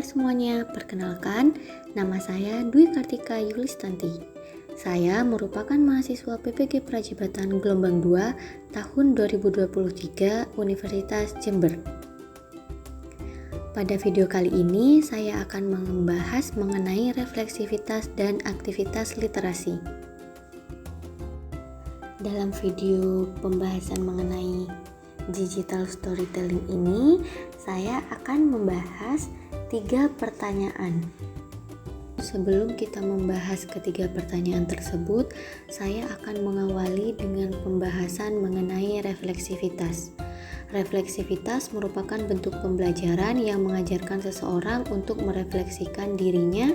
semuanya, perkenalkan, nama saya Dwi Kartika Yulistanti. Saya merupakan mahasiswa PPG Prajabatan Gelombang 2 tahun 2023 Universitas Jember. Pada video kali ini, saya akan membahas mengenai refleksivitas dan aktivitas literasi. Dalam video pembahasan mengenai digital storytelling ini, saya akan membahas 3 pertanyaan. Sebelum kita membahas ketiga pertanyaan tersebut, saya akan mengawali dengan pembahasan mengenai refleksivitas. Refleksivitas merupakan bentuk pembelajaran yang mengajarkan seseorang untuk merefleksikan dirinya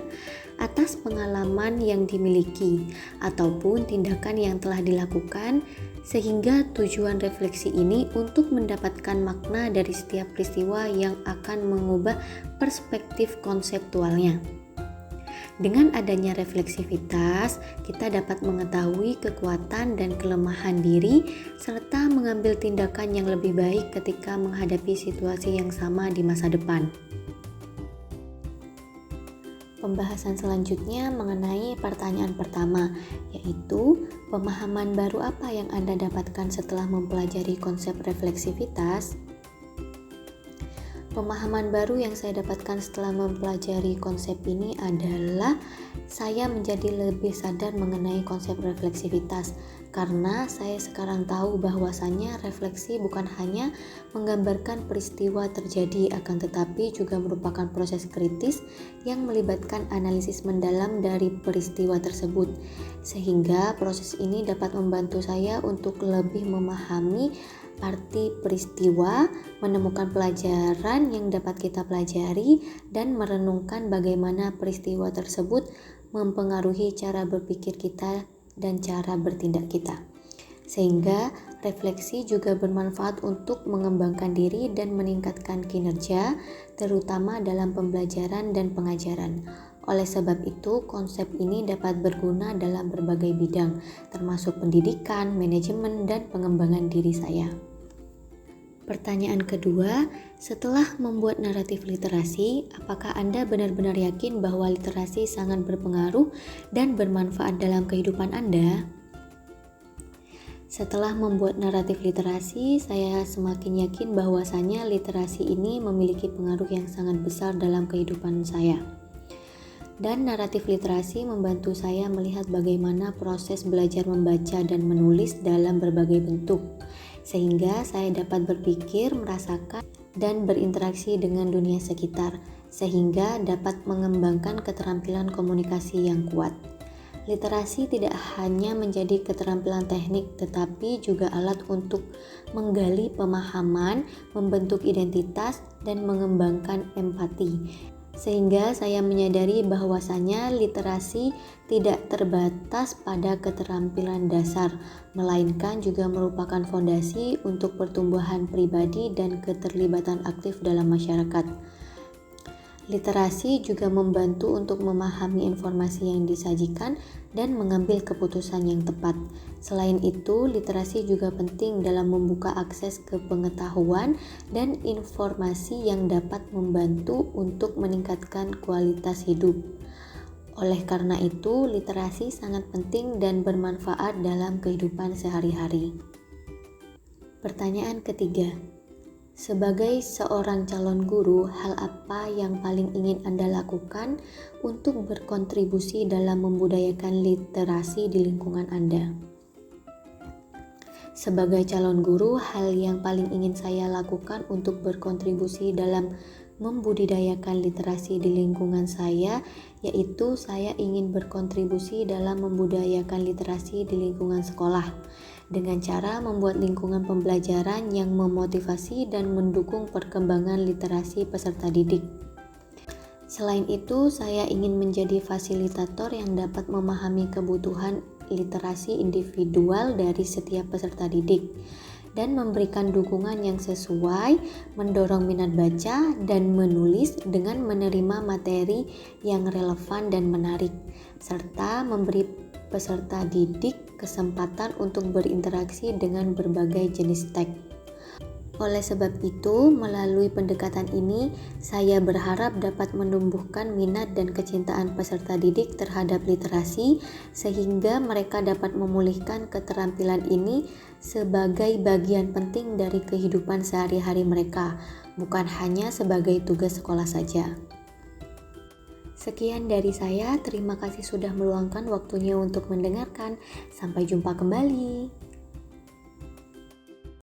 atas pengalaman yang dimiliki ataupun tindakan yang telah dilakukan, sehingga tujuan refleksi ini untuk mendapatkan makna dari setiap peristiwa yang akan mengubah perspektif konseptualnya. Dengan adanya refleksivitas, kita dapat mengetahui kekuatan dan kelemahan diri serta mengambil tindakan yang lebih baik ketika menghadapi situasi yang sama di masa depan. Pembahasan selanjutnya mengenai pertanyaan pertama, yaitu pemahaman baru apa yang Anda dapatkan setelah mempelajari konsep refleksivitas? Pemahaman baru yang saya dapatkan setelah mempelajari konsep ini adalah saya menjadi lebih sadar mengenai konsep refleksivitas, karena saya sekarang tahu bahwasannya refleksi bukan hanya menggambarkan peristiwa terjadi, akan tetapi juga merupakan proses kritis yang melibatkan analisis mendalam dari peristiwa tersebut, sehingga proses ini dapat membantu saya untuk lebih memahami arti peristiwa, menemukan pelajaran yang dapat kita pelajari, dan merenungkan bagaimana peristiwa tersebut mempengaruhi cara berpikir kita dan cara bertindak kita. Sehingga refleksi juga bermanfaat untuk mengembangkan diri dan meningkatkan kinerja, terutama dalam pembelajaran dan pengajaran. Oleh sebab itu, konsep ini dapat berguna dalam berbagai bidang, termasuk pendidikan, manajemen, dan pengembangan diri saya. Pertanyaan kedua, setelah membuat naratif literasi, apakah Anda benar-benar yakin bahwa literasi sangat berpengaruh dan bermanfaat dalam kehidupan Anda? Setelah membuat naratif literasi, saya semakin yakin bahwasannya literasi ini memiliki pengaruh yang sangat besar dalam kehidupan saya. Dan naratif literasi membantu saya melihat bagaimana proses belajar membaca dan menulis dalam berbagai bentuk, sehingga saya dapat berpikir, merasakan, dan berinteraksi dengan dunia sekitar, sehingga dapat mengembangkan keterampilan komunikasi yang kuat. Literasi tidak hanya menjadi keterampilan teknik, tetapi juga alat untuk menggali pemahaman, membentuk identitas, dan mengembangkan empati. Sehingga saya menyadari bahwasannya literasi tidak terbatas pada keterampilan dasar, melainkan juga merupakan fondasi untuk pertumbuhan pribadi dan keterlibatan aktif dalam masyarakat. Literasi juga membantu untuk memahami informasi yang disajikan dan mengambil keputusan yang tepat. Selain itu, literasi juga penting dalam membuka akses ke pengetahuan dan informasi yang dapat membantu untuk meningkatkan kualitas hidup. Oleh karena itu, literasi sangat penting dan bermanfaat dalam kehidupan sehari-hari. Pertanyaan ketiga, sebagai seorang calon guru, hal apa yang paling ingin Anda lakukan untuk berkontribusi dalam membudayakan literasi di lingkungan Anda? Sebagai calon guru, hal yang paling ingin saya lakukan untuk berkontribusi dalam membudidayakan literasi di lingkungan saya, yaitu saya ingin berkontribusi dalam membudayakan literasi di lingkungan sekolah, dengan cara membuat lingkungan pembelajaran yang memotivasi dan mendukung perkembangan literasi peserta didik. Selain itu, saya ingin menjadi fasilitator yang dapat memahami kebutuhan literasi individual dari setiap peserta didik dan memberikan dukungan yang sesuai, mendorong minat baca dan menulis dengan menerima materi yang relevan dan menarik, serta memberi peserta didik kesempatan untuk berinteraksi dengan berbagai jenis teks. Oleh sebab itu, melalui pendekatan ini, saya berharap dapat menumbuhkan minat dan kecintaan peserta didik terhadap literasi, sehingga mereka dapat memulihkan keterampilan ini sebagai bagian penting dari kehidupan sehari-hari mereka, bukan hanya sebagai tugas sekolah saja. Sekian dari saya, terima kasih sudah meluangkan waktunya untuk mendengarkan. Sampai jumpa kembali.